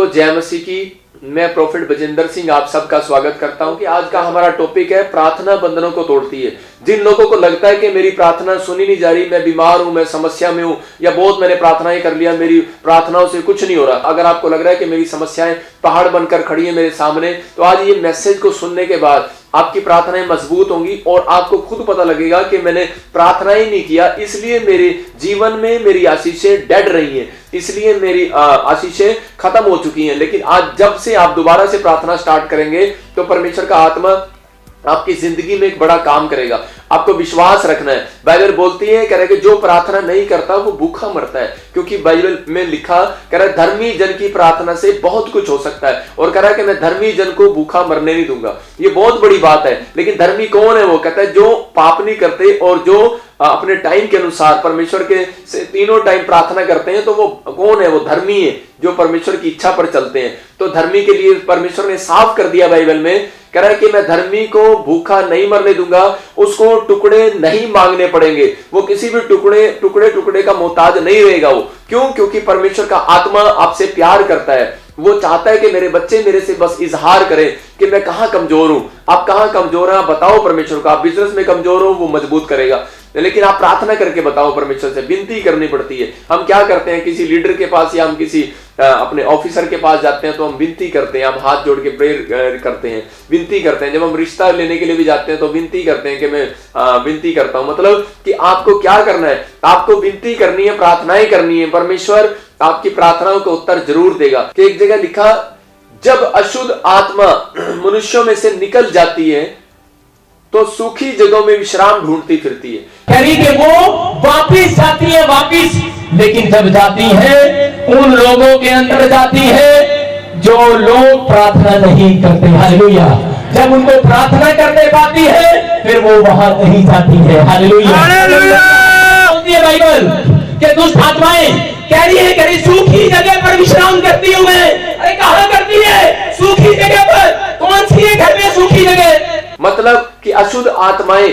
सबको जय मसीह की। मैं प्रोफेट बजिंदर सिंह आप सबका स्वागत करता हूं कि आज का हमारा टॉपिक है प्रार्थना बंधनों को तोड़ती है। जिन लोगों को लगता है कि मेरी प्रार्थना सुनी नहीं जा रही, मैं बीमार हूं, मैं समस्या में हूं, या बहुत मैंने प्रार्थनाएं कर लिया, मेरी प्रार्थनाओं से कुछ नहीं हो रहा, अगर आपको लग रहा है कि मेरी समस्याएं पहाड़ बनकर खड़ी है मेरे सामने, तो आज ये मैसेज को सुनने के बाद आपकी प्रार्थनाएं मजबूत होंगी और आपको खुद पता लगेगा कि मैंने प्रार्थना ही नहीं किया, इसलिए मेरे जीवन में मेरी आशीषें डेड रही हैं, इसलिए मेरी आशीषें खत्म हो चुकी हैं। लेकिन आज जब से आप दोबारा से प्रार्थना स्टार्ट करेंगे तो परमेश्वर का आत्मा आपकी जिंदगी में एक बड़ा काम करेगा। आपको विश्वास रखना है। बाइबल बोलती है, कह रहा है कि जो प्रार्थना नहीं करता वो भूखा मरता है, क्योंकि बाइबल में लिखा, कह रहा है धर्मी जन की प्रार्थना से बहुत कुछ हो सकता है, और कह रहा है कि मैं धर्मी जन को भूखा मरने नहीं दूंगा। ये बहुत बड़ी बात है। लेकिन धर्मी कौन है? वो कहता है जो पाप नहीं करते और जो अपने टाइम के अनुसार परमेश्वर के से तीनों टाइम प्रार्थना करते हैं, तो वो कौन है? वो धर्मी है, जो परमेश्वर की इच्छा पर चलते हैं। तो धर्मी के लिए परमेश्वर ने साफ कर दिया बाइबल में, कह रहा है कि मैं धर्मी को भूखा नहीं मरने दूंगा, उसको टुकड़े नहीं मांगने पड़ेंगे, वो किसी भी टुकड़े का मोहताज नहीं रहेगा। वो क्यों? क्योंकि परमेश्वर का आत्मा आपसे प्यार करता है। वो चाहता है कि मेरे बच्चे मेरे से बस इजहार करें कि मैं कहां कमजोर हूं। आप कहां कमजोर हैं? आप बताओ परमेश्वर को। आप बिजनेस में कमजोर हो, वो मजबूत करेगा, लेकिन आप प्रार्थना करके बताओ परमेश्वर से। विनती करनी पड़ती है। हम क्या करते हैं, किसी लीडर के पास या हम किसी अपने ऑफिसर के पास जाते हैं तो हम विनती करते हैं, हम हाथ जोड़ के प्रेयर करते हैं, विनती करते हैं। जब हम रिश्ता लेने के लिए भी जाते हैं तो विनती करते हैं कि मैं विनती करता हूं। मतलब कि आपको क्या करना है? आपको विनती करनी है, प्रार्थनाएं करनी है। परमेश्वर आपकी प्रार्थनाओं का उत्तर जरूर देगा। कि एक जगह लिखा, जब अशुद्ध आत्मा मनुष्यों में से निकल जाती है तो सूखी जगहों में विश्राम ढूंढती फिरती है। करी कि वो वापिस जाती है, वापिस, लेकिन जब जाती है उन लोगों के अंदर जाती है जो लोग प्रार्थना नहीं करते। हालेलुया। जब उनको प्रार्थना करने पाती है फिर वो वहां नहीं जाती है। हालेलुया। बोलती है बाइबल कि दुष्ट आत्माएं कह रही सूखी जगह पर विश्राम करती हूं मैं। अरे कहां करती है? सूखी जगह पर। कौन सी है घर में सूखी जगह? मतलब कि अशुद्ध आत्माएं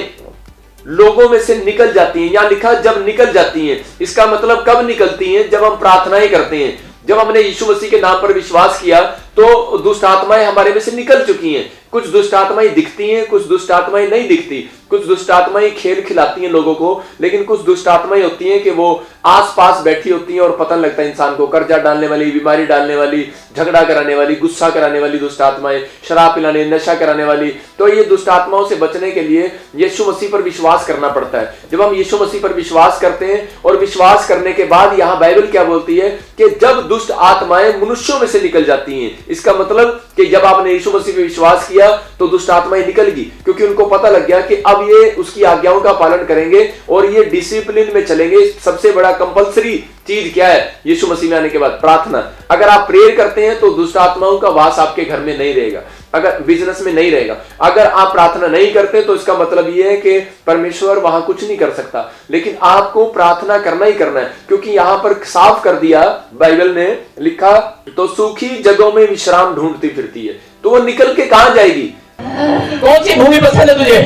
लोगों में से निकल जाती हैं। यहां लिखा जब निकल जाती हैं। इसका मतलब कब निकलती हैं? जब हम प्रार्थनाएं करते हैं। जब हमने यीशु मसीह के नाम पर विश्वास किया तो दुष्ट आत्माएं हमारे में से निकल चुकी हैं। कुछ दुष्ट आत्माएं दिखती हैं, कुछ दुष्ट आत्माएं नहीं दिखती। कुछ दुष्ट आत्माएं खेल खिलाती हैं लोगों को, लेकिन कुछ दुष्ट आत्माएं होती हैं कि वो आसपास बैठी होती हैं और पता लगता है इंसान को। कर्जा डालने वाली, बीमारी डालने वाली, झगड़ा कराने वाली, गुस्सा कराने वाली दुष्ट आत्माएं, शराब पिलाने, नशा कराने वाली। तो ये दुष्ट आत्माओं से बचने के लिए यीशु मसीह पर विश्वास करना पड़ता है। जब हम यीशु मसीह पर विश्वास करते हैं और विश्वास करने के बाद यहाँ बाइबल क्या बोलती है कि जब दुष्ट आत्माएं मनुष्यों में से निकल जाती हैं, इसका मतलब कि जब आपने यीशु मसीह पर विश्वास किया तो दुष्ट आत्माएं निकलगी, क्योंकि उनको पता लग गया कि अब ये उसकी आज्ञाओं का पालन करेंगे और ये डिसिप्लिन में चलेंगे। सबसे बड़ा कंपलसरी चीज क्या है यीशु मसीह में आने के बाद? प्रार्थना। अगर आप प्रेयर करते हैं तो दुष्ट आत्माओं का वास आपके घर में नहीं रहेगा, अगर बिजनेस में नहीं रहेगा। अगर आप प्रार्थना नहीं करते तो इसका मतलब यह है कि परमेश्वर वहां कुछ नहीं कर सकता। लेकिन आपको प्रार्थना करना ही करना है, क्योंकि यहां पर साफ कर दिया बाइबल ने लिखा, तो सूखी जगहों में विश्राम ढूंढती फिरती है। तो वो निकल के कहां जाएगी? कौन सी भूमि पसंद है तुझे?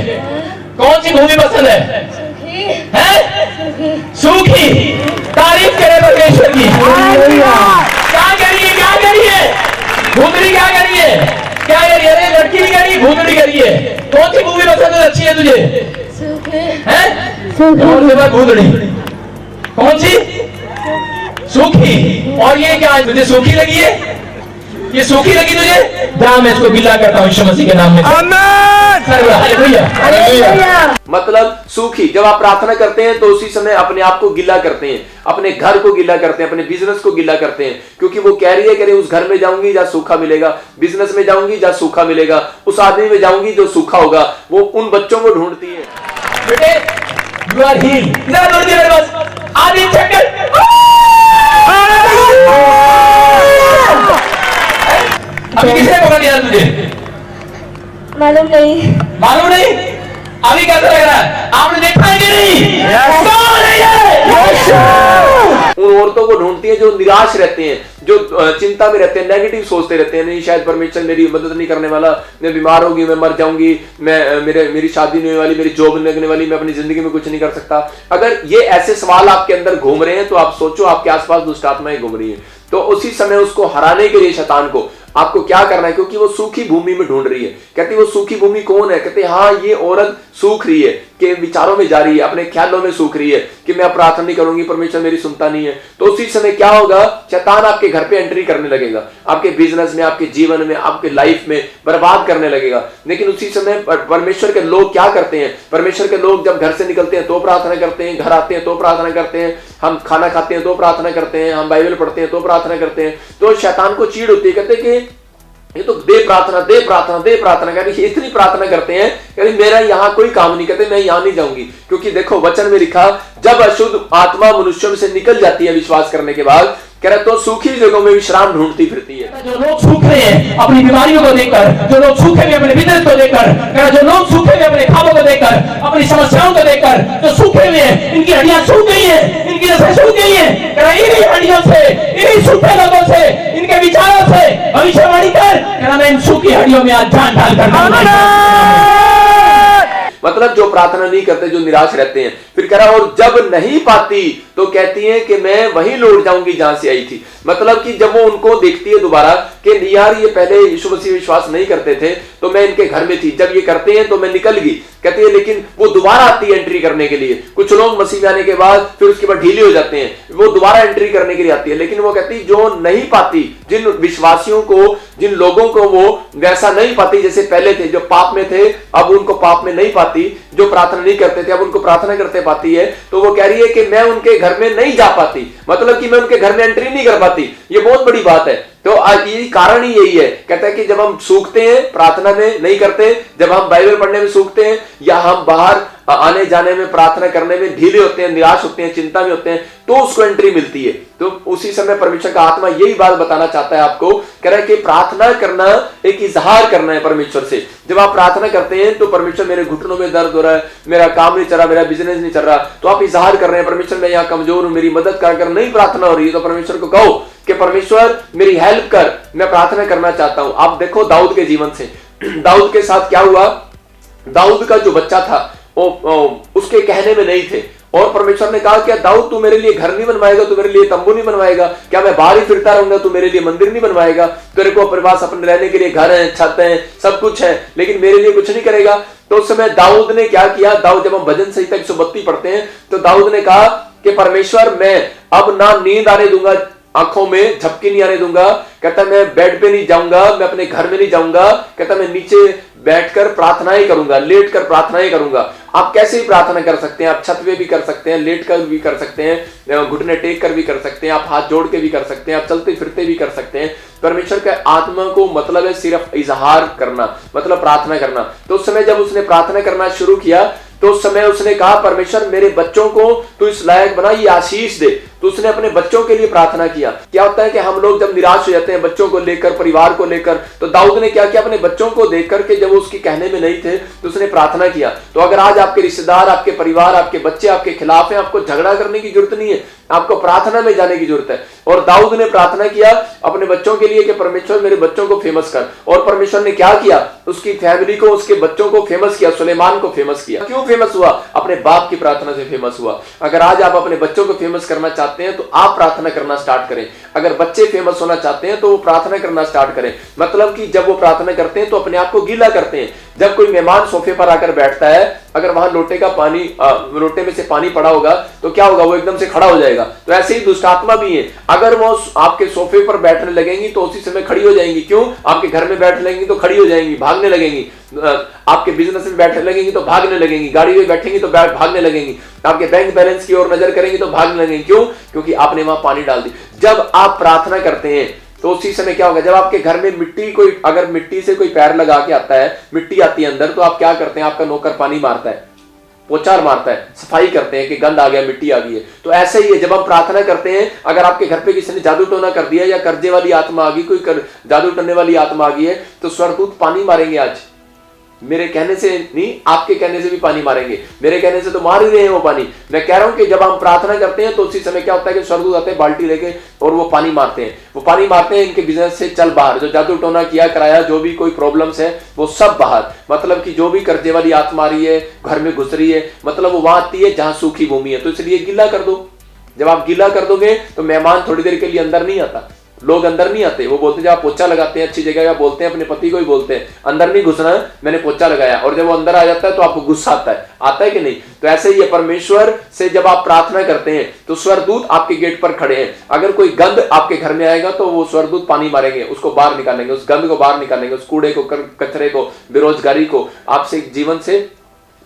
कौन सी भूमि पसंद है? सूखी। तारीफ करे परमेश्वर की। क्या करिए? क्या करिए? भूतड़ी क्या करिए? क्या करिए? अरे लड़की नहीं करी, भूतड़ी करिए। कौन सी भूमि पसंद है? अच्छी है तुझे? भूतड़ी। कौन सी? सूखी। और ये क्या है? तुझे सूखी लगी है? ये सूखी लगी तुझे? जा, मैं इसको गिला करता हूं यीशु मसीह के नाम में। मतलब सूखी। जब आप प्रार्थना करते हैं तो उसी समय अपने आप को गिला करते हैं, अपने घर को गिला करते हैं, अपने बिजनेस को गिला करते हैं, क्योंकि वो कह रही है कि उस घर में जाऊंगी जहां सूखा मिलेगा, बिजनेस में जाऊंगी जहां सूखा मिलेगा, उस आदमी में जाऊंगी जो सूखा होगा। वो उन बच्चों को ढूंढती है। बेटे, you are healed। इधर दौड़ के मेरे पास आदि चक्कर। अभी किसने पकड़ लिया तुझे? मालूम नहीं। मालूम नहीं? अभी कैसा लग रहा है? आपने देखा है कि नहीं? कौन है ये? उन औरतों को ढूंढती है जो निराश रहते हैं, जो चिंता में रहते हैं, नेगेटिव सोचते रहते हैं, नहीं शायद परमेश्वर मेरी मदद नहीं करने वाला, मैं बीमार होगी, मैं मर जाऊंगी, मेरी शादी नहीं होने वाली, मेरी जॉब नहीं लगने वाली, मैं अपनी जिंदगी में कुछ नहीं कर सकता। अगर ये ऐसे सवाल आपके अंदर घूम रहे हैं तो आप सोचो आपके आसपास दुष्ट आत्माएं घूम रही हैं। तो उसी समय उसको हराने के लिए शैतान को आपको क्या करना है, क्योंकि वो सूखी भूमि में ढूंढ रही है। कहती वो सूखी भूमि कौन है? कहते हाँ ये औरत सूख रही है, कि विचारों में जा रही है, अपने ख्यालों में सूख रही है कि मैं प्रार्थना नहीं करूंगी, परमेश्वर मेरी सुनता नहीं है। तो उसी समय क्या होगा, शैतान आपके घर पे एंट्री करने लगेगा, आपके बिजनेस में, आपके जीवन में, आपके लाइफ में बर्बाद करने लगेगा। लेकिन उसी समय परमेश्वर के लोग क्या करते हैं, परमेश्वर के लोग जब घर से निकलते हैं तो प्रार्थना करते हैं, घर आते हैं तो प्रार्थना करते हैं, हम खाना खाते हैं तो प्रार्थना करते हैं, हम बाइबल पढ़ते हैं तो प्रार्थना करते हैं। तो शैतान को चीड़ होती है, कहते कि ये तो दे प्रार्थना दे प्रार्थना दे प्रार्थना, कहते इतनी प्रार्थना करते हैं, कहते मेरा यहाँ कोई काम नहीं, कहते मैं यहाँ नहीं जाऊंगी। क्योंकि देखो वचन में लिखा, जब अशुद्ध आत्मा मनुष्यों से निकल जाती है विश्वास करने के बाद, कह रहा तो सूखी जगहों में विश्राम ढूंढती फिरती है। जो लोग सूख रहे हैं अपनी बीमारियों को देखकर, जो लोग सूखे हुए अपने बिजनेस को देखकर, जो लोग सूखे हुए अपने खाबों को देखकर, अपनी समस्याओं को देखकर, जो सूखे हुए हैं, इनकी हड्डियां सूख गई हैं, इनकी नसें सूख गई हैं, कह रहा इन्हीं हड्डियों से, इन्हीं सूखे लोगों से, इनके विचारों से भविष्यवाणी कर, कह रहा मैं इन सूखी हड्डियों में आज जान डालकर। मतलब जो प्रार्थना नहीं करते, जो निराश रहते हैं। फिर कह रहा और जब नहीं पाती तो कहती है कि मैं वहीं लौट जाऊंगी जहां से आई थी। मतलब कि जब वो उनको देखती है दोबारा कि यार ये पहले यीशु मसीह विश्वास नहीं करते थे तो मैं इनके घर में थी, जब ये करते हैं तो मैं निकल गई, कहती है। लेकिन वो दोबारा आती है एंट्री करने के लिए। कुछ लोग मसीह में आने के बाद फिर उसके बाद ढीले हो जाते हैं, वो दोबारा एंट्री करने के लिए आती है। लेकिन वो कहती जो नहीं पाती, जिन विश्वासियों को, जिन लोगों को वो वैसा नहीं पाती जैसे पहले थे, जो पाप में थे अब उनको पाप में नहीं पाती, जो प्रार्थना नहीं करते थे अब उनको प्रार्थना करते पाती है। तो वो कह रही है कि मैं उनके घर में नहीं जा पाती, मतलब कि मैं उनके घर में एंट्री नहीं कर पाती। ये बहुत बड़ी बात है। तो ये कारण ही यही है, कहता है कि जब हम सूखते हैं प्रार्थना में नहीं करते, जब हम बाइबल पढ़ने में सूखते हैं, या हम बाहर आने जाने में प्रार्थना करने में ढीले होते हैं, निराश होते हैं, चिंता में होते हैं, तो उसको एंट्री मिलती है। तो उसी समय परमेश्वर का आत्मा यही बात बताना चाहता है आपको, कह रहा है कि प्रार्थना करना एक इजहार करना है परमेश्वर से। जब आप प्रार्थना करते हैं तो परमेश्वर मेरे घुटनों में दर्द हो रहा है, मेरा काम नहीं चल रहा, मेरा बिजनेस नहीं चल रहा, तो आप इजहार कर रहे हैं परमेश्वर मैं यहाँ कमजोर हूं, मेरी मदद कर। नहीं प्रार्थना हो रही है तो परमेश्वर को कहो कि परमेश्वर मेरी हेल्प कर, मैं प्रार्थना करना चाहता हूं। आप देखो दाऊद के जीवन से, दाऊद के साथ क्या हुआ, दाऊद का जो बच्चा था वो उसके कहने में नहीं थे, और परमेश्वर ने कहा क्या दाऊद तू मेरे लिए घर नहीं बनवाएगा, तू मेरे लिए तंबू नहीं बनवाएगा, क्या मैं बाहर ही फिरता रहूंगा, तू मेरे लिए मंदिर नहीं बनवाएगा, तेरे को अपने पास अपने रहने के लिए घर है, छत है, सब कुछ है, लेकिन मेरे लिए कुछ नहीं करेगा। तो उस समय दाऊद ने क्या किया, दाऊद जब हम भजन संहिता 132 पढ़ते हैं तो दाऊद ने कहा कि परमेश्वर मैं अब ना नींद आने दूंगा, आंखों में झपकी नहीं आने दूंगा, कहता मैं बेड पे नहीं जाऊंगा, मैं अपने घर में नहीं जाऊंगा, कहता मैं नीचे बैठकर प्रार्थनाएं करूंगा, लेटकर प्रार्थनाएं करूंगा। आप कैसे भी प्रार्थना कर सकते हैं, आप छत पे भी कर सकते हैं, लेट कर भी कर सकते हैं, घुटने टेक कर भी कर सकते हैं, आप हाथ जोड़ के भी कर सकते हैं, आप चलते फिरते भी कर सकते हैं। परमेश्वर के आत्मा को मतलब है सिर्फ इजहार करना, मतलब प्रार्थना करना। तो उस समय जब उसने प्रार्थना करना शुरू किया तो उस समय उसने कहा परमेश्वर मेरे बच्चों को तू इस लायक बना, ये आशीष दे। तो उसने अपने बच्चों के लिए प्रार्थना किया। क्या होता है कि हम लोग जब निराश हो जाते हैं बच्चों को लेकर, परिवार को लेकर, तो दाऊद ने क्या किया, अपने बच्चों को देख करके जब वो उसके कहने में नहीं थे तो उसने प्रार्थना किया। तो अगर आज आपके रिश्तेदार, आपके परिवार, आपके बच्चे आपके खिलाफ हैं, आपको झगड़ा करने की जरूरत नहीं है, आपको प्रार्थना में जाने की जरूरत है। और दाऊद ने प्रार्थना किया अपने बच्चों के लिए कि परमेश्वर मेरे बच्चों को फेमस कर, और परमेश्वर ने क्या किया, उसकी फैमिली को, उसके बच्चों को फेमस किया, सुलेमान को फेमस किया। क्यों फेमस हुआ, अपने बाप की प्रार्थना से फेमस हुआ। अगर आज आप अपने बच्चों को फेमस करना चाहते हैं तो आप प्रार्थना करना स्टार्ट करें। अगर बच्चे फेमस होना चाहते हैं तो वो प्रार्थना करना स्टार्ट करें। मतलब कि जब वो प्रार्थना करते हैं तो अपने आप को गीला करते हैं। जब कोई मेहमान सोफे पर आकर बैठता है, अगर वहां लोटे का पानी, लोटे में से पानी पड़ा होगा तो क्या होगा, वो एकदम से खड़ा हो जाएगा। तो ऐसे ही दुष्ट आत्मा भी है, अगर वो आपके सोफे पर बैठने लगेंगी तो उसी समय खड़ी हो जाएंगी। क्यों, आपके घर में बैठ लेंगी तो खड़ी हो जाएंगी, भागने लगेंगी, आपके बिजनेस में बैठने लगेंगी तो भागने लगेंगी, गाड़ी में बैठेंगी तो भागने लगेंगी, आपके बैंक बैलेंस की ओर नजर करेंगी तो भागने लगेंगी। क्यों, क्योंकि आपने वहां पानी डाल दी। जब आप प्रार्थना करते हैं तो उसी समय क्या होगा, जब आपके घर में मिट्टी, कोई अगर मिट्टी से कोई पैर लगा के आता है, मिट्टी आती है अंदर, तो आप क्या करते हैं, आपका नौकर पानी मारता है, पोचार मारता है, सफाई करते हैं कि गंद आ गया, मिट्टी आ गई है। तो ऐसे ही है, जब हम प्रार्थना करते हैं, अगर आपके घर पे किसी ने जादू टोना कर दिया या कर्जे वाली आत्मा आ गई, कोई जादू टोने वाली आत्मा आ गई है, तो स्वर्गदूत पानी मारेंगे आज, मेरे कहने से नहीं, आपके कहने से भी पानी मारेंगे, मेरे कहने से तो मार ही रहे हैं वो पानी। मैं कह रहा हूं कि जब हम प्रार्थना करते हैं तो उसी समय क्या होता है कि स्वर्गदूत आते हैं बाल्टी लेके और वो पानी मारते हैं, वो पानी मारते हैं, इनके बिजनेस से चल बाहर, जो जादू टोना किया कराया, जो भी कोई प्रॉब्लम्स है वो सब बाहर। मतलब कि जो भी कर्जे वाली आत्मा आ रही है, घर में घुस रही है, मतलब वो वहां आती है जहां सूखी भूमि है। तो इसलिए गीला कर दो। जब आप गीला कर दोगे तो मेहमान थोड़ी देर के लिए अंदर नहीं आता, लोग अंदर नहीं आते। वो बोलते हैं जब आप पोछा लगाते हैं अच्छी जगह, या बोलते हैं अपने पति को ही बोलते हैं अंदर नहीं घुसना, मैंने पोछा लगाया, और जब वो अंदर आ जाता है तो आपको गुस्सा आता है कि नहीं। तो ऐसे ही है, परमेश्वर से जब आप प्रार्थना करते हैं तो स्वर्गदूत आपके गेट पर खड़े हैं। अगर कोई गंध आपके घर में आएगा तो वो स्वर्गदूत पानी मारेंगे, उसको बाहर निकालेंगे, उस गंध को बाहर निकालेंगे, उस कूड़े को, कचरे को, बेरोजगारी को आपसे जीवन से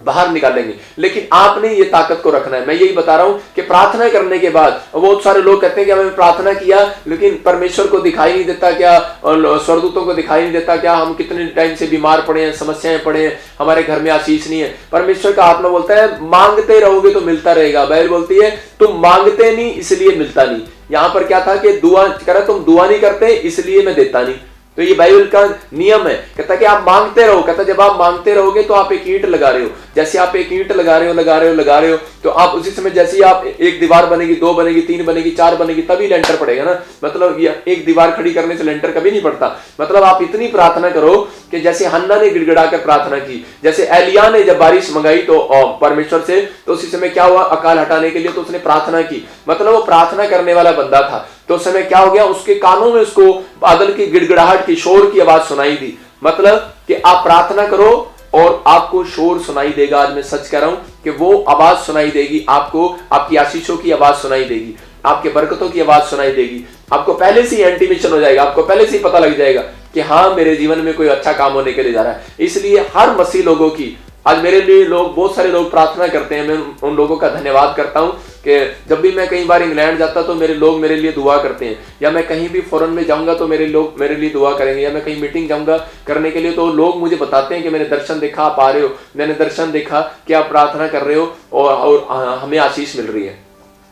बाहर निकालेंगे। लेकिन आपने ये ताकत को रखना है। मैं यही बता रहा हूं कि प्रार्थना करने के बाद बहुत सारे लोग कहते हैं कि हमें प्रार्थना किया लेकिन परमेश्वर को दिखाई नहीं देता क्या, और स्वर्गदूतों को दिखाई नहीं देता क्या, हम कितने टाइम से बीमार पड़े हैं, समस्याएं पड़े हैं, हमारे घर में आशीष नहीं है। परमेश्वर का आत्मा बोलता है मांगते रहोगे तो मिलता रहेगा। बाइबल बोलती है तुम मांगते नहीं इसलिए मिलता नहीं। यहां पर क्या था कि दुआ करा, तुम दुआ नहीं करते इसलिए मैं देता नहीं। तो ये बाइबल का नियम है, कहता है कि आप मांगते रहो। कहता है जब आप मांगते रहोगे तो आप एक ईंट लगा रहे हो, जैसे आप एक ईंट लगा रहे हो तो आप उसी समय जैसे ही आप एक दीवार बनेगी, 2 बनेगी, 3 बनेगी, 4 बनेगी, तभी लेंटर पड़ेगा ना। मतलब ये एक दीवार खड़ी करने से लेंटर कभी नहीं पड़ता। मतलब आप इतनी प्रार्थना करो कि जैसे हन्ना ने गिड़गिड़ा कर प्रार्थना की, जैसे एलिया ने जब बारिश मंगाई तो परमेश्वर से, तो उसी समय क्या हुआ, अकाल हटाने के लिए तो उसने प्रार्थना की। मतलब वो प्रार्थना करने वाला बंदा था। तो उस समय क्या हो गया, उसके कानों में उसको बादल की गिड़गिड़ाहट की, शोर की आवाज सुनाई दी। मतलब कि आप प्रार्थना करो और आपको शोर सुनाई देगा। आज मैं सच कह रहा हूं कि वो आवाज सुनाई देगी आपको, आपकी आशीषों की आवाज सुनाई देगी, आपके बरकतों की आवाज सुनाई देगी। आपको पहले से ही इंटीमेशन हो जाएगा, आपको पहले से ही पता लग जाएगा कि हाँ मेरे जीवन में कोई अच्छा काम होने के लिए जा रहा है। इसलिए हर मसीह लोगों की, आज मेरे लिए लोग, बहुत सारे लोग प्रार्थना करते हैं, मैं उन लोगों का धन्यवाद करता हूं कि जब भी मैं कई बार इंग्लैंड जाता तो मेरे लोग मेरे लिए दुआ करते हैं, या मैं कहीं भी फॉरेन में जाऊंगा तो मेरे लोग मेरे लिए दुआ करेंगे, या मैं कहीं मीटिंग जाऊंगा करने के लिए तो लोग मुझे बताते हैं कि मैंने दर्शन देखा, आप आ रहे हो, मैंने दर्शन देखा कि आप प्रार्थना कर रहे हो और हमें आशीष मिल रही है।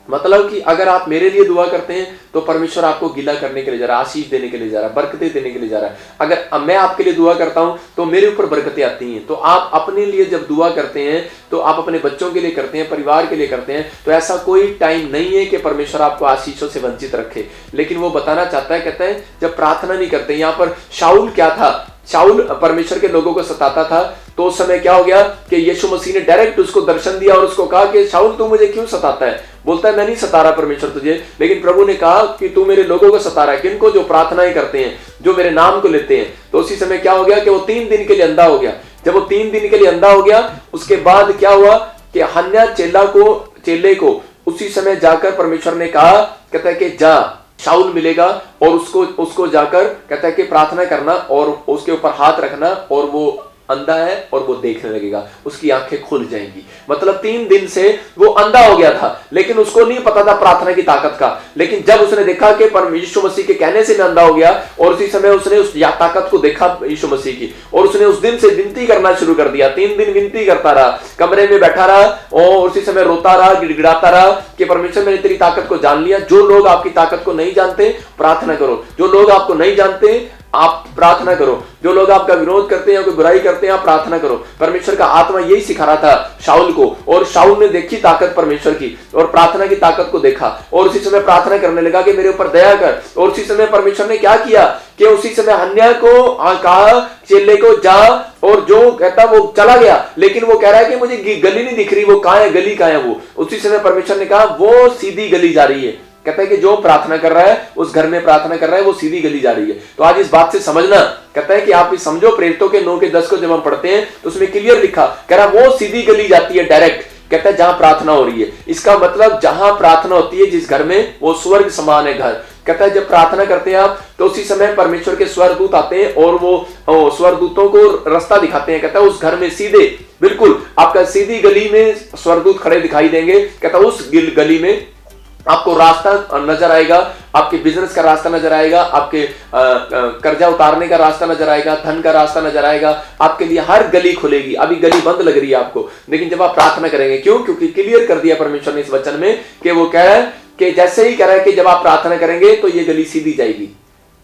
मतलब कि अगर आप मेरे लिए दुआ करते हैं तो परमेश्वर आपको गीला करने के लिए जा रहा है, आशीष देने के लिए जा रहा है, बरकतें देने के लिए जा रहा है। अगर मैं आपके लिए दुआ करता हूं तो मेरे ऊपर बरकतें आती हैं। तो आप अपने लिए जब दुआ करते हैं तो आप अपने बच्चों के लिए करते हैं, परिवार के लिए करते हैं। तो ऐसा कोई टाइम नहीं है कि परमेश्वर आपको आशीषों से वंचित रखे। लेकिन वो बताना चाहता है, कहता है जब प्रार्थना नहीं करते। यहाँ पर शाऊल क्या था, शाऊल परमेश्वर के लोगों को सताता था। तो उस समय क्या हो गया कि यीशु मसीह ने डायरेक्ट उसको दर्शन दिया और उसको कहा कि शाऊल तू मुझे क्यों सताता है। बोलता है मैं नहीं सता रहा परमेश्वर तुझे, लेकिन प्रभु ने कहा कि तू मेरे लोगों को सता रहा है। किनको? जो प्रार्थनाएं करते हैं, जो मेरे नाम को लेते हैं। तो उसी समय क्या हो गया कि वो 3 दिन के लिए अंधा हो गया। जब वो 3 दिन के लिए अंधा हो गया, उसके बाद क्या हुआ कि हन्ना चेले को उसी समय जाकर परमेश्वर ने कहा, कहता है कि जा शाऊल मिलेगा और उसको जाकर कहता है कि प्रार्थना करना और उसके ऊपर हाथ रखना, और वो अंधा है और वो देखने लगेगा, उसकी आंखें खुल जाएंगी। मतलब 3 दिन से वो अंधा हो गया था, लेकिन उसको नहीं पता था प्रार्थना की ताकत का। लेकिन जब उसने देखा कि यीशु मसीह के कहने से मैं अंधा हो गया, और उसी समय उसने उस ताकत को देखा यीशु मसीह की, और उसने उस दिन से विनती करना शुरू कर दिया। 3 दिन विनती करता रहा, कमरे में बैठा रहा और उसी समय रोता रहा, गिड़गिड़ाता रहा कि परमेश्वर मैंने तेरी ताकत को जान लिया। जो लोग आपकी ताकत को नहीं जानते प्रार्थना करो, जो लोग आपको नहीं जानते आप प्रार्थना करो, जो लोग आपका विरोध करते हैं या कोई बुराई करते हैं आप प्रार्थना करो। परमेश्वर का आत्मा यही सिखा रहा था शाऊल को, और शाऊल ने देखी ताकत परमेश्वर की और प्रार्थना की ताकत को देखा, और उसी समय प्रार्थना करने लगा कि मेरे ऊपर दया कर। और उसी समय परमेश्वर ने क्या किया कि उसी समय हन्ना को कहा चेले को जा, और जो कहता वो चला गया। लेकिन वो कह रहा है कि मुझे गली नहीं दिख रही, वो कहां है, गली कहां है वो। उसी समय परमेश्वर ने कहा वो सीधी गली जा रही है। कहता है कि जो प्रार्थना कर रहा है, उस घर में प्रार्थना कर रहा है, वो सीधी गली जा रही है। तो आज इस बात से समझना, कहता है कि आप भी समझो, प्रेरितों के 9 के 10 को जब हम पढ़ते हैं तो उसमें क्लियर लिखा, कह रहा वो सीधी गली जाती है डायरेक्ट। कहता है जहां प्रार्थना हो रही है, इसका मतलब जहां प्रार्थना होती है जिस घर में, वो स्वर्ग समान है घर। कहता है जब प्रार्थना करते हैं आप तो उसी समय परमेश्वर के स्वर्गदूत आते हैं और वो स्वर्गदूतों को रास्ता दिखाते हैं। कहता है उस घर में सीधे बिल्कुल आपका सीधी गली में स्वर्गदूत खड़े दिखाई देंगे। कहता है उस गली में आपको रास्ता नजर आएगा, आपके बिजनेस का रास्ता नजर आएगा, आपके कर्जा उतारने का रास्ता नजर आएगा, धन का रास्ता नजर आएगा, आपके लिए हर गली खुलेगी। अभी गली बंद लग रही है आपको, लेकिन जब आप प्रार्थना करेंगे, क्यों? क्योंकि क्लियर कर दिया परमेश्वर ने इस वचन में कि वो कह रहा है कि जैसे ही कह रहा है कि जब आप प्रार्थना करेंगे तो ये गली सीधी जाएगी।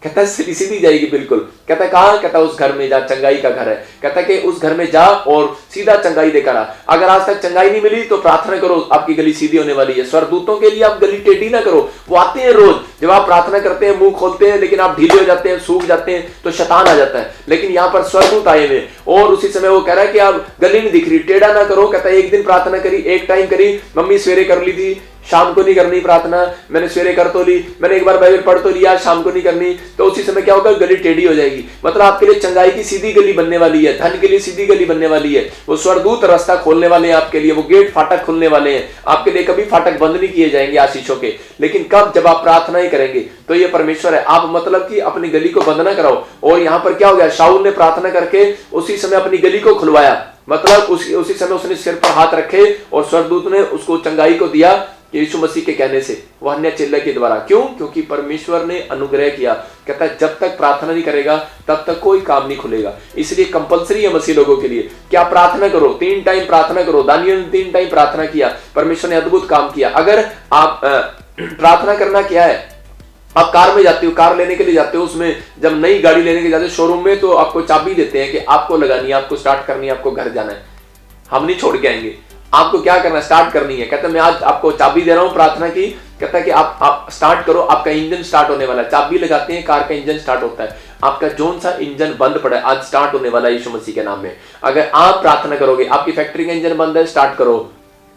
कहता है सीधी सीधी जाएगी बिल्कुल। कहता है कहाँ? कहता है उस घर में जा, चंगाई का घर है। कहता है कि उस घर में जा और सीधा चंगाई देकर आ। अगर आज तक चंगाई नहीं मिली तो प्रार्थना करो, आपकी गली सीधी होने वाली है। स्वर्गदूतों के लिए आप गली टेढ़ी ना करो, वो आते हैं रोज। जब आप प्रार्थना करते हैं, मुंह खोलते हैं, लेकिन आप ढीले हो जाते हैं, सूख जाते हैं, तो शैतान आ जाता है। लेकिन यहाँ पर स्वर्गदूत आए हुए और उसी समय वो कह रहा है कि आप गली नहीं दिख रही, टेढ़ा ना करो। कहता है एक दिन प्रार्थना करी, एक टाइम करी, मम्मी सवेरे कर ली थी, शाम को नहीं करनी प्रार्थना, मैंने सवेरे कर तो ली, मैंने एक बार बाइबल पढ़ तो लिया, शाम को नहीं करनी, तो उसी समय क्या होगा? गली टेढ़ी हो जाएगी। मतलब आपके लिए चंगाई की सीधी गली बनने वाली है, धन के लिए सीधी गली बनने वाली है। वो स्वर्गदूत रास्ता खोलने वाले हैं आपके लिए, वो गेट फाटक खोलने वाले हैं आपके लिए। कभी फाटक बंद नहीं किए जाएंगे आशीषों के, लेकिन कब? जब आप प्रार्थना ही करेंगे। तो ये परमेश्वर है। आप मतलब कि अपनी गली को बंद ना कराओ। और यहाँ पर क्या हो गया? शाऊल ने प्रार्थना करके उसी समय अपनी गली को खुलवाया। मतलब उसी समय उसने सिर पर हाथ रखे और स्वर्गदूत ने उसको चंगाई को दिया यीशु मसीह के कहने से, वह अन्य चेले के द्वारा। क्यों? क्योंकि परमेश्वर ने अनुग्रह किया। कहता है जब तक प्रार्थना नहीं करेगा तब तक कोई काम नहीं खुलेगा। इसलिए कंपलसरी है मसीह लोगों के लिए कि आप प्रार्थना करो, 3 टाइम प्रार्थना करो। दानियल ने 3 टाइम प्रार्थना किया, परमेश्वर ने अद्भुत काम किया। अगर आप प्रार्थना करना क्या है? आप कार में जाते हो, कार लेने के लिए जाते हो, उसमें जब नई गाड़ी लेने के जाते हो शोरूम में, तो आपको चाबी देते हैं कि आपको लगानी है, आपको स्टार्ट करनी है, आपको घर जाना है, हम नहीं छोड़ के आएंगे, आपको क्या करना है? स्टार्ट करनी है। कहता है मैं आज आपको चाबी दे रहा हूं प्रार्थना की। कहता है कि आप स्टार्ट करो, आपका इंजन स्टार्ट होने वाला है। चाबी लगाते हैं, कार का इंजन स्टार्ट होता है। आपका जोन सा इंजन बंद पड़ा है, आज स्टार्ट होने वाला है यीशु मसीह के नाम में। अगर आप प्रार्थना करोगे, आपकी फैक्ट्री का इंजन बंद है, स्टार्ट करो।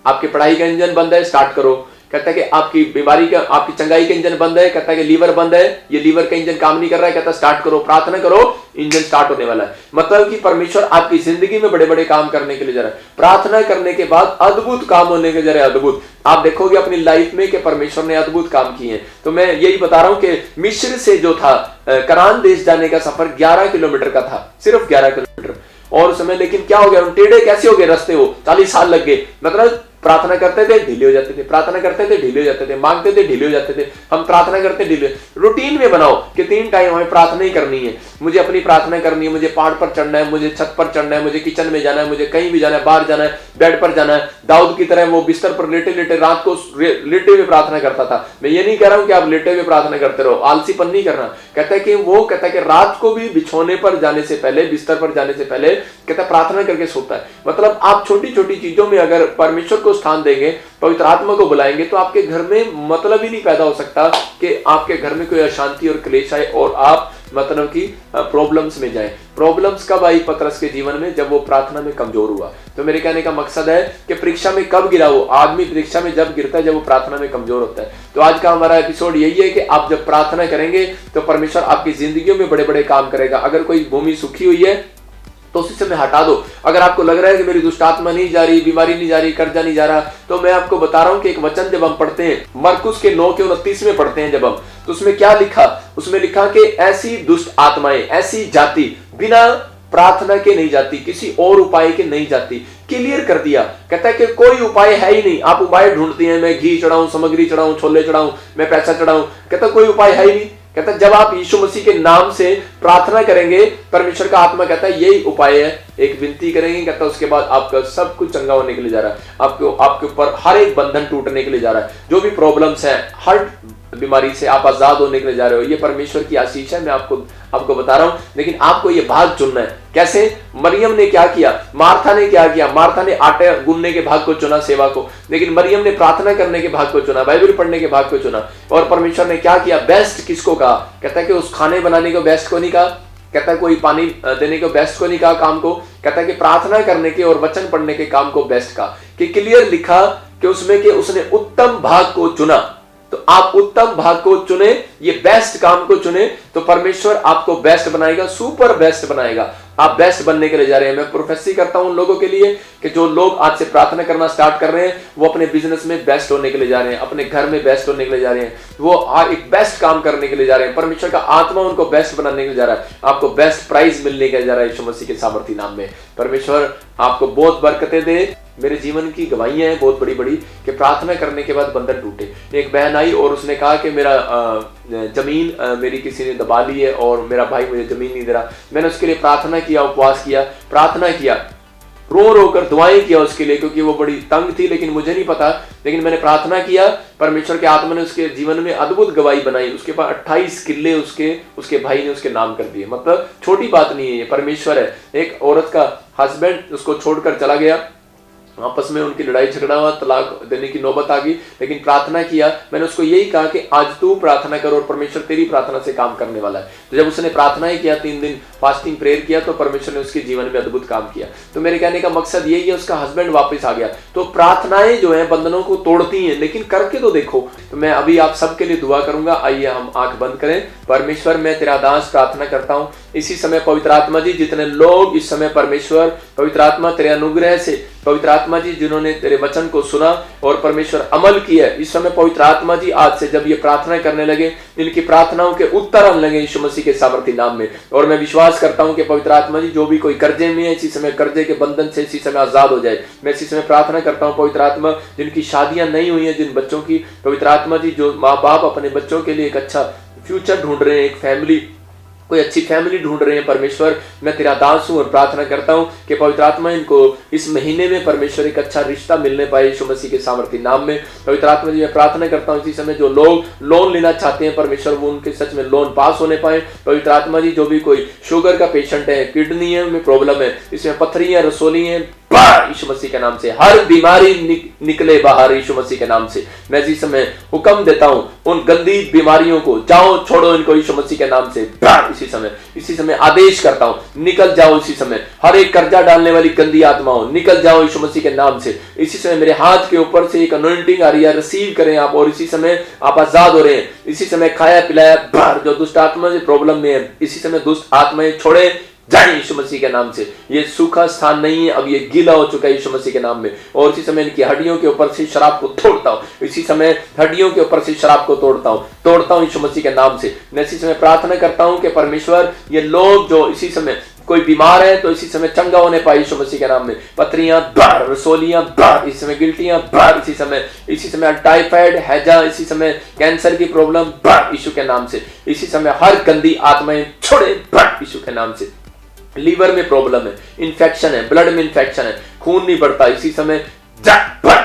आपकी पढ़ाई का इंजन बंद है, स्टार्ट करो। कहता है कि आपकी बीमारी का, आपकी चंगाई का इंजन बंद है। कहता है कि लीवर बंद है, ये लीवर का इंजन काम नहीं कर रहा है। कहता है स्टार्ट करो, प्रार्थना करो, इंजन स्टार्ट होने वाला है। मतलब कि परमेश्वर आपकी जिंदगी में बड़े बड़े काम करने के लिए जा रहा है। प्रार्थना करने के बाद अद्भुत काम होने के जा रहे हैं। अद्भुत आप देखोगे अपनी लाइफ में कि परमेश्वर ने अद्भुत काम किए हैं। तो मैं यही बता रहा हूं कि मिस्र से जो था कनान देश जाने का सफर 11 किलोमीटर का था, सिर्फ 11 किलोमीटर। और उस समय लेकिन क्या हो गया? टेढ़े कैसे हो गए रास्ते? वो 40 साल लग गए। मतलब प्रार्थना करते थे, ढीले हो जाते थे, प्रार्थना करते थे, ढीले हो जाते थे, मांगते थे, ढीले हो जाते थे। हम प्रार्थना करते ढीले। रूटीन में बनाओ कि 3 टाइम हमें प्रार्थना ही करनी है, मुझे अपनी प्रार्थना करनी है, मुझे पहाड़ पर चढ़ना है, मुझे छत पर चढ़ना है, मुझे किचन में जाना है, मुझे कहीं भी जाना है, बाहर जाना है, बेड पर जाना है। दाऊद की तरह वो बिस्तर पर लेटे लेटे रात को लेटे हुए प्रार्थना करता था। मैं ये नहीं कह रहा हूं कि आप लेटे हुए प्रार्थना करते रहो, आलसीपन नहीं करना। कहता है कि वो कहता है कि रात को भी बिछोने पर जाने से पहले, बिस्तर पर जाने से पहले कहता है प्रार्थना करके सोता है। मतलब आप छोटी छोटी चीजों में अगर परमेश्वर को स्थान देंगे, पवित्र आत्मा को बुलाएंगे, तो आपके घर में मतलब ही नहीं पैदा हो सकता कि आपके घर में कोई अशांति और क्लेश आए और आप मतलब कि प्रॉब्लम्स में जाए। प्रॉब्लम्स कब आई पतरस के जीवन में? जब वो प्रार्थना में कमजोर हुआ। तो मेरे कहने का मकसद है कि परीक्षा में कब गिरा? वो आदमी परीक्षा में जब गिरता है, जब वो प्रार्थना में कमजोर होता है। तो आज का हमारा एपिसोड यही है कि आप जब प्रार्थना करेंगे तो परमेश्वर आपकी जिंदगी में बड़े बड़े काम करेगा। अगर कोई भूमि सूखी हुई है तो उसी समय हटा दो। अगर आपको लग रहा है कि मेरी दुष्ट आत्मा नहीं जा रही, बीमारी नहीं जा रही, कर्जा नहीं जा रहा, तो मैं आपको बता रहा हूं कि एक वचन जब हम पढ़ते हैं, मरकुस के 9:29 में पढ़ते हैं जब हम, तो उसमें क्या लिखा? उसमें लिखा कि ऐसी दुष्ट आत्माएं, ऐसी जाति बिना प्रार्थना के नहीं जाती, किसी और उपाय के नहीं जाती। क्लियर कर दिया। कहता है कि कोई उपाय है ही नहीं। आप उपाय ढूंढते हैं, मैं घी चढ़ाऊं, सामग्री चढ़ाऊं, छोले चढ़ाऊं, मैं पैसा चढ़ाऊं। कहता कोई उपाय है ही नहीं। कहता जब आप यीशु मसीह के नाम से प्रार्थना करेंगे, परमेश्वर का आत्मा कहता है यही उपाय है। एक विनती करेंगे, कहता उसके बाद आपका सब कुछ चंगा होने के लिए जा रहा है। आपके ऊपर हर एक बंधन टूटने के लिए जा रहा है। जो भी प्रॉब्लम्स हैं, हर बीमारी से आप आजाद होने के लिए जा रहे हो। ये परमेश्वर की आशीष है, मैं आपको बता रहा हूं। लेकिन आपको ये भाग चुनना है। कैसे? मरियम ने क्या किया? मार्था ने क्या किया? मार्था ने आटे गूंदने के भाग को चुना, सेवा को, लेकिन मरियम ने प्रार्थना करने के भाग को चुना, बाइबल पढ़ने के भाग को चुना। और परमेश्वर ने क्या किया? बेस्ट किसको कहा? कहता है कि उस खाने बनाने को बेस्ट को नहीं कहा, कहता है कोई पानी देने को बेस्ट को नहीं कहा काम को, कहता है कि प्रार्थना करने के और वचन पढ़ने के काम को बेस्ट कहा। कि क्लियर लिखा कि उसमें कि उसने उत्तम भाग को चुना। तो आप उत्तम भाग को चुने, ये बेस्ट काम को चुने, तो परमेश्वर आपको बेस्ट बनाएगा, सुपर बेस्ट बनाएगा। आप बेस्ट बनने के लिए जा रहे हैं। मैं प्रोफेसी करता हूं उन लोगों के लिए कि जो लोग आज से प्रार्थना करना स्टार्ट कर रहे हैं, वो अपने बिजनेस में बेस्ट होने के लिए जा रहे हैं, अपने घर में बेस्ट होने के लिए जा रहे हैं, वो एक बेस्ट काम करने के लिए जा रहे हैं। परमेश्वर का आत्मा उनको बेस्ट बनाने के लिए जा रहा है। आपको बेस्ट प्राइज मिलने के लिए जा रहा है यीशु मसीह के सामर्थी नाम में। परमेश्वर आपको बहुत बरकतें दे। मेरे जीवन की गवाहियां हैं बहुत बड़ी बड़ी कि प्रार्थना करने के बाद बंधन टूटे। एक बहन आई और उसने कहा कि मेरा जमीन मेरी किसी ने दबा ली है और मेरा भाई मुझे जमीन नहीं दे रहा। मैंने उसके लिए प्रार्थना किया, उपवास किया, प्रार्थना किया, रो रो कर दुआएं किया उसके लिए, क्योंकि वो बड़ी तंग थी, लेकिन मुझे नहीं पता, लेकिन मैंने प्रार्थना किया। परमेश्वर के आत्मा ने उसके जीवन में अद्भुत गवाही बनाई। उसके पास 28 किले उसके भाई ने उसके नाम कर दिए। मतलब छोटी बात नहीं है, ये परमेश्वर है। एक औरत का हस्बैंड उसको छोड़कर चला गया, आपस में उनकी लड़ाई झगड़ा हुआ, तलाक देने की नौबत आ गई, लेकिन प्रार्थना किया। मैंने उसको यही कहा कि आज तू प्रार्थना कर और परमेश्वर तेरी प्रार्थना से काम करने वाला है। तो जब उसने प्रार्थना ही किया, 3 दिन फास्टिंग प्रेयर किया, तो परमेश्वर ने उसके जीवन में अद्भुत काम किया। तो मेरे कहने का मकसद यही है, उसका हस्बैंड वापस आ गया। तो प्रार्थनाएं जो है बंधनों को तोड़ती हैं, लेकिन करके तो देखो। तो मैं अभी आप सबके लिए दुआ करूंगा। आइए हम आंख बंद करें। परमेश्वर, मैं तेरा दास प्रार्थना करता हूं इसी समय, पवित्र आत्मा जी, जितने लोग इस समय परमेश्वर पवित्र आत्मा तेरे अनुग्रह से, पवित्र आत्मा जी जिन्होंने तेरे वचन को सुना और परमेश्वर अमल किया, इस समय पवित्र आत्मा जी आज से जब ये प्रार्थना करने लगे, इनकी प्रार्थनाओं के उत्तर आने लगे यीशु मसीह के सामर्थी नाम में। और मैं विश्वास करता हूं कि पवित्र आत्मा जी जो भी कोई कर्जे में है, इसी समय कर्जे के बंधन से इसी समय आजाद हो जाए। मैं इसी समय प्रार्थना करता हूं पवित्र आत्मा, जिनकी शादियां नहीं हुई है, जिन बच्चों की, पवित्र आत्मा जी जो माँ बाप अपने बच्चों के लिए एक अच्छा फ्यूचर ढूंढ रहे हैं, एक फैमिली, कोई अच्छी फैमिली ढूंढ रहे हैं, परमेश्वर मैं तेरा दास हूं और प्रार्थना करता हूं कि पवित्र आत्मा इनको इस महीने में परमेश्वर एक अच्छा रिश्ता मिलने पाए यीशु मसीह के सामर्थी नाम में। पवित्र आत्मा जी मैं प्रार्थना करता हूं इसी समय जो लोग लोन लेना चाहते हैं, परमेश्वर वो उनके सच में लोन पास होने पाए। पवित्र आत्मा जी जो भी कोई शुगर का पेशेंट है, किडनी में प्रॉब्लम है, इसमें पथरियां, रसोली है, यीशु मसीह के नाम से हर बीमारी निकले बाहर यीशु मसीह के नाम से। मैं इसी समय हुक्म देता हूं उन गंदी बीमारियों को, जाओ छोड़ो इनको यीशु मसीह के नाम से। इसी समय आदेश करता हूं निकल जाओ इसी समय। हर एक कर्जा डालने वाली गंदी आत्माओं निकल जाओ यीशु मसीह के नाम से। इसी समय मेरे हाथ के ऊपर से एक अनॉइंटिंग आ रही है, रिसीव करें आप, और इसी समय आप आजाद हो रहे हैं। इसी समय खाया पिलाया बाहर जो दुष्ट आत्मा से प्रॉब्लम में है, इसी समय दुष्ट आत्माएं छोड़े जाए यीशु मसीह के नाम से। ये सूखा स्थान नहीं है, अब ये गीला हो चुका है यीशु मसीह के नाम में। और इसी समय इनकी हड्डियों के ऊपर से शराब को तोड़ता हूं, इसी समय हड्डियों के ऊपर से शराब को तोड़ता हूं यीशु मसीह के नाम से। मैं इसी समय प्रार्थना करता हूं कि परमेश्वर ये लोग जो इसी समय कोई बीमार है तो इसी समय चंगा होने पाए यीशु मसीह के नाम में। पथरियां बाहर, रसोलियां बाहर, इसी समय गिल्टियां बाहर, इसी समय टाइफाइड, हैजा, इसी समय कैंसर की प्रॉब्लम बाहर यीशु के नाम से। इसी समय हर गंदी आत्माएं छोड़े बाहर यीशु के नाम से। लीवर में प्रॉब्लम है, इन्फेक्शन है, ब्लड में इन्फेक्शन है, खून नहीं बढ़ता, इसी समय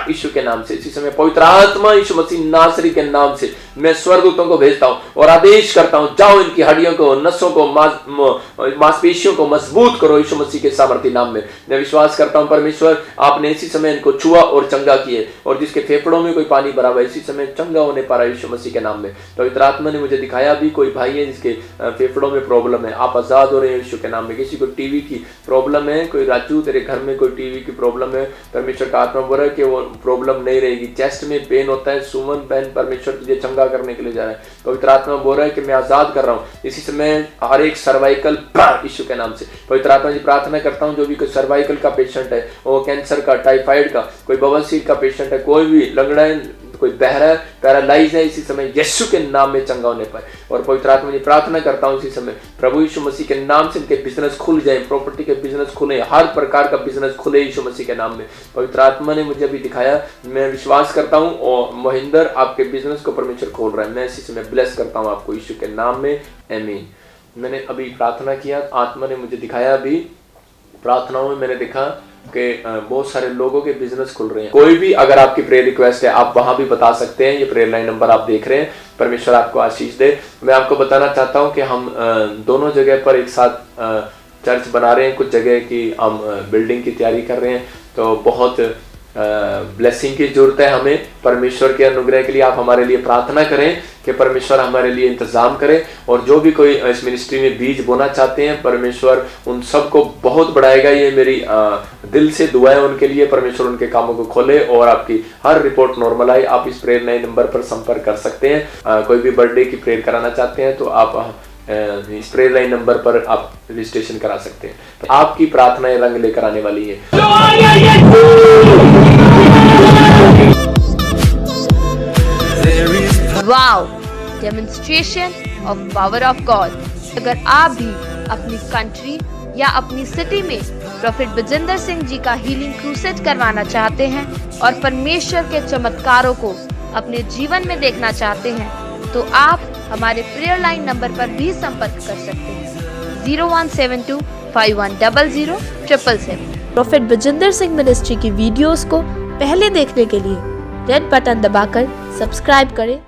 यीशु के नाम से। इसी समय पवित्र आत्मा यीशु मसीह नासरी के नाम से मैं स्वर्गदूतों को भेजता हूं और आदेश करता हूं जाओ इनकी हड्डियों को, नसों को, मांसपेशियों को मजबूत करो यीशु मसीह के सामर्थी नाम में। मैं विश्वास करता हूं परमेश्वर आपने इसी समय इनको छुआ और चंगा किए, और जिसके फेफड़ों में कोई पानी भरा हुआ है इसी समय चंगा होने पा रहा है यीशु मसीह के नाम में। पवित्र आत्मा ने मुझे दिखाया भी कोई भाई है जिसके फेफड़ों में प्रॉब्लम है, आप आजाद हो रहे हैं यीशु के नाम में। किसी को टीवी की प्रॉब्लम है, कोई राजू तेरे घर में कोई टीवी की प्रॉब्लम है, परमेश्वर का आत्मा बोल रहा है कि वो प्रॉब्लम नहीं रहेगी। चेस्ट में पेन होता है, सुमन बहन परमेश्वर तुझे चंगा करने के लिए जा रहा है। पवित्र आत्मा बोल रहा है कि मैं आजाद कर रहा हूँ इसी समय हर एक सर्वाइकल यीशु के नाम से। पवित्र आत्मा जी प्रार्थना करता हूँ जो भी कोई सर्वाइकल का पेशेंट है, वो कैंसर का, टाइफाइड का, कोई बवासीर का पेशेंट है, कोई भी लंगड़ा है, कोई बहरा, पैरालाइज है, इसी समय यीशु के नाम में चंगा होने पाए। और पवित्र आत्मा जी प्रार्थना करता हूं इसी समय प्रभु यीशु मसीह के नाम से इनके बिजनेस खुल जाए, प्रॉपर्टी के बिजनेस खुले, हर प्रकार का बिजनेस खुले यीशु मसीह के नाम में। पवित्र आत्मा ने मुझे अभी दिखाया, मैं विश्वास करता हूं और महेंद्र आपके बिजनेस को परमेश्वर खोल रहा है। मैं इसी समय ब्लेस करता हूं आपको यीशु के नाम में, आमीन। मैंने अभी प्रार्थना किया, आत्मा ने मुझे दिखाया, अभी प्रार्थनाओं में मैंने देखा कि बहुत सारे लोगों के बिजनेस खुल रहे हैं। कोई भी अगर आपकी प्रेयर रिक्वेस्ट है आप वहां भी बता सकते हैं, ये प्रेयर लाइन नंबर आप देख रहे हैं। परमेश्वर आपको आशीष दे। मैं आपको बताना चाहता हूं कि हम दोनों जगह पर एक साथ चर्च बना रहे हैं, कुछ जगह की हम बिल्डिंग की तैयारी कर रहे हैं, तो बहुत ब्लेसिंग की जरूरत है हमें। परमेश्वर के अनुग्रह के लिए आप हमारे लिए प्रार्थना करें कि परमेश्वर हमारे लिए इंतजाम करे, और जो भी कोई इस मिनिस्ट्री में बीज बोना चाहते हैं परमेश्वर उन सबको बहुत बढ़ाएगा। ये मेरी दिल से दुआ है उनके लिए, परमेश्वर उनके कामों को खोले और आपकी हर रिपोर्ट नॉर्मल आए। आप इस प्रेयर लाइन नंबर पर संपर्क कर सकते हैं। कोई भी बर्थडे की प्रेयर कराना चाहते हैं तो आप इस प्रेयर लाइन नंबर पर आप रजिस्ट्रेशन करा सकते हैं। तो आपकी प्रार्थनाएं रंग लेकर आने वाली है। Wow, demonstration of power of God. अगर आप भी अपनी कंट्री या अपनी सिटी में प्रॉफिट बजिंदर सिंह जी का हीलिंग क्रूसेड करवाना चाहते हैं और परमेश्वर के चमत्कारों को अपने जीवन में देखना चाहते हैं, तो आप हमारे प्रेयर लाइन नंबर पर भी संपर्क कर सकते हैं 0172 5100 777। प्रोफेट बजिंदर सिंह मिनिस्ट्री की वीडियोस को पहले देखने के लिए रेड बटन दबाकर सब्सक्राइब करें